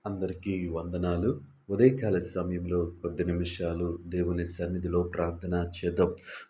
అందరికీ వందనాలు. ఉదయకాల సమయంలో కొద్ది నిమిషాలు దేవుని సన్నిధిలో ప్రార్థన చేద్దాం.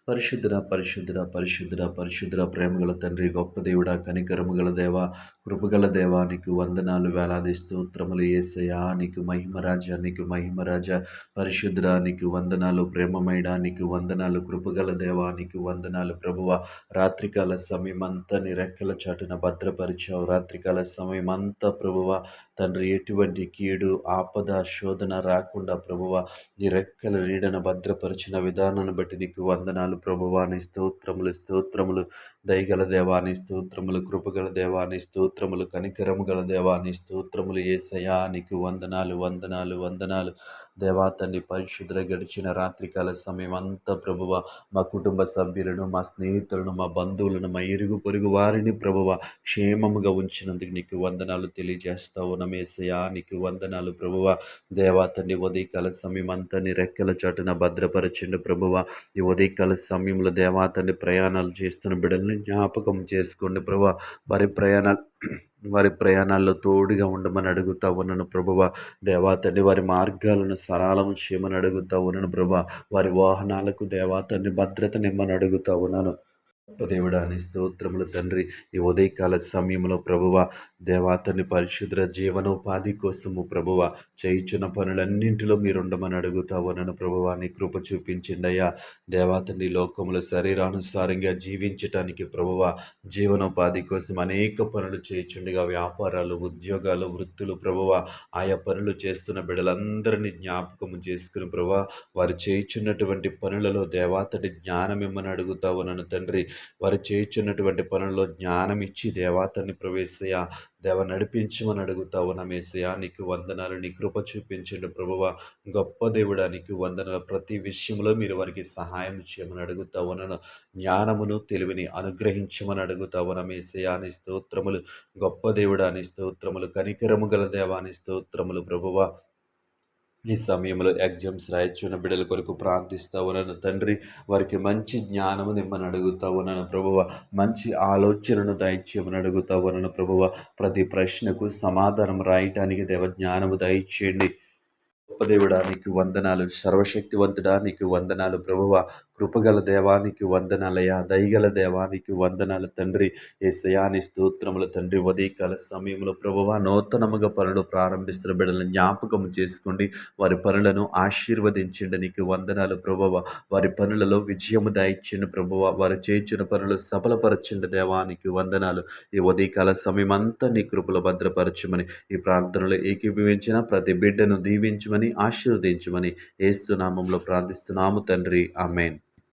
పరిశుద్ధుడా, పరిశుద్ధుడా, పరిశుద్ధుడా, పరిశుద్ధుడా, ప్రేమగల తండ్రి, గొప్ప దేవుడా, కనికరము గల దేవా, కృపగల దేవా, నీకు వందనాలు, వేలాది స్తోత్రములు యేసయ్యా. నీకు మహిమ రాజా, నీకు మహిమ రాజా. పరిశుద్ధుడా, నీకు వందనాలు. ప్రేమమయుడా, నీకు వందనాలు. కృపగల దేవా, నీకు వందనాలు. ప్రభువా, రాత్రికాల సమయమంతా నీ రెక్కల చాటున భద్రపరిచావు. రాత్రికాల సమయమంతా ప్రభువా తండ్రి, ఎటువంటి కీడు, ఆపద, శోధన రాకుండా ప్రభువా నీ రెక్కల నీడన భద్రపరిచిన విధానాన్ని బట్టి నీకు వందనాలు ప్రభువా. నీ స్తోత్రములు, స్తోత్రములు. దయగల దేవాని స్తోత్రములు, కృపగల దేవాని స్తోత్రములు, కనికరము గల దేవాని స్తోత్రములు. యేసయ్యా, నీకు వందనాలు, వందనాలు, వందనాలు. దేవా తండ్రి, పరిశుద్ధుల గడిచిన రాత్రికాల సమయం అంతా ప్రభువ మా కుటుంబ సభ్యులను, మా స్నేహితులను, మా బంధువులను, మా ఇరుగు పొరుగు వారిని ప్రభువ క్షేమముగా ఉంచినందుకు నీకు వందనాలు తెలియజేస్తావు. నమేసయా, నీకు వందనాలు ప్రభువ. దేవా తండ్రి, ఉదయకాల సమయం అంతా నీ రెక్కల చాటున భద్రపరచండి ప్రభువ. ఈ ఉదయకాల సమయంలో దేవా తండ్రి, ప్రయాణాలు చేస్తున్న బిడ్డల్ని జ్ఞాపకం చేసుకోండి ప్రభువ. వారి ప్రయాణాల్లో తోడుగా ఉండమని అడుగుతా ఉన్నాను ప్రభువ. దేవా తండ్రి, వారి మార్గాలను సరళం చేయమని అడుగుతా ఉన్నాను ప్రభువ. వారి వాహనాలకు దేవా తండ్రి భద్రతనిమ్మని అడుగుతా ఉన్నాను. దేవుడా, నీ స్తోత్రములు తండ్రి. ఈ ఉదయకాల సమయంలో ప్రభువ దేవాతని పరిశుద్ర జీవనోపాధి కోసము ప్రభువ చేయుచున్న పనులన్నింటిలో మీరు ఉండమని అడుగుతా ఉన్నాను ప్రభువ. నీ కృప చూపించండి అయ్యా. దేవాతని లోకముల శరీరానుసారంగా జీవించటానికి ప్రభువ జీవనోపాధి కోసం అనేక పనులు చేయుచుండగా వ్యాపారాలు, ఉద్యోగాలు, వృత్తులు ప్రభువ ఆయా పనులు చేస్తున్న బిడ్డలందరినీ జ్ఞాపకము చేసుకుని ప్రభువ వారు చేయుచున్నటువంటి పనులలో దేవాతడి జ్ఞానం ఇమ్మని అడుగుతా ఉన్నాను తండ్రి. వారు చేయుచున్నటువంటి పనుల్లో జ్ఞానం ఇచ్చి దేవాతని ప్రవేశయ దేవ నడిపించమని అడుగుతా ఉన్నామేసయా. నీకు వందనాలు. నీ కృప చూపించండి ప్రభువ. గొప్ప దేవుడా, నీకు వందనాలు. ప్రతి విషయంలో మీరు వారికి సహాయం చేయమని అడుగుతా ఉన్నాను. జ్ఞానమును, తెలివిని అనుగ్రహించమని అడుగుతా ఉన్నామేసయా. నీ స్తోత్రములు. గొప్ప దేవుడా, నీ స్తోత్రములు. కనికరము గల దేవా, నీ స్తోత్రములు ప్రభువ. ఈ సమయంలో ఎగ్జామ్స్ రాయొచ్చున్న బిడ్డల కొరకు ప్రార్థిస్తా ఉన్నాను తండ్రి. వారికి మంచి జ్ఞానము నిమ్మని అడుగుతా ఉన్నాను ప్రభువ. మంచి ఆలోచనను దయచేయమని అడుగుతా ఉన్నాను ప్రభువ. ప్రతి ప్రశ్నకు సమాధానం రాయటానికి దేవ జ్ఞానము దయచేయండి. గొప్ప దేవుడా, నీకు వందనాలు. సర్వశక్తివంతుడా, నీకు వందనాలు ప్రభువ. కృపగల దేవానికి వందనాలయ్యా. దయగల దేవానికి వందనాలు తండ్రి. యేసయ్యా, నీ స్తోత్రములు తండ్రి. ఉదయకాల సమయంలో ప్రభువ నూతనముగా పనులు ప్రారంభిస్తున్న బిడ్డలను జ్ఞాపకము చేసుకోండి. వారి పనులను ఆశీర్వదించండి. నీకు వందనాలు ప్రభువ. వారి పనులలో విజయము దాయిచ్చండి ప్రభువ. వారు చేయించిన పనులు సఫలపరచండి దేవానికి వందనాలు. ఈ ఉదయకాల సమయం అంతా నీ కృపలో భద్రపరచమని, ఈ ప్రార్థనలో ఏకీభవించిన ప్రతి బిడ్డను దీవించమని, ఆశీర్వదించమని యేసు నామములో ప్రార్థిస్తున్నాము తండ్రి. ఆమేన్.